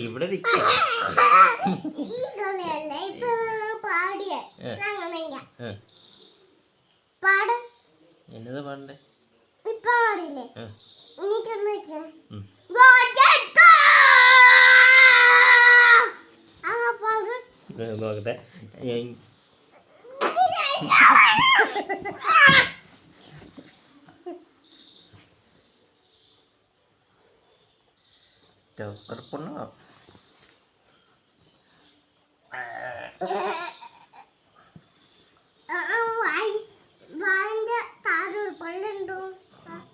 ഇവിടെ എന്നതാ പാടണ്ടേ? നോക്കട്ടെ. പൊണ്ണോ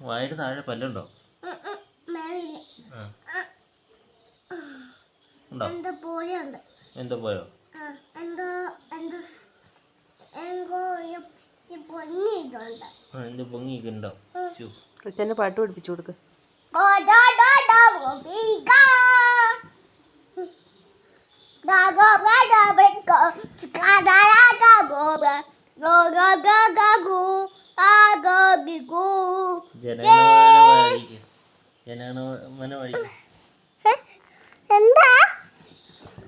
വായുടെ താഴെ പല്ലുണ്ടോ? എന്തോ പോയോ? എന്തോ പൊങ്ങിയിട്ടുണ്ടോ? കൊച്ചന്നെ പാട്ട് പഠിപ്പിച്ചു കൊടുക്ക്. ജനഗണമന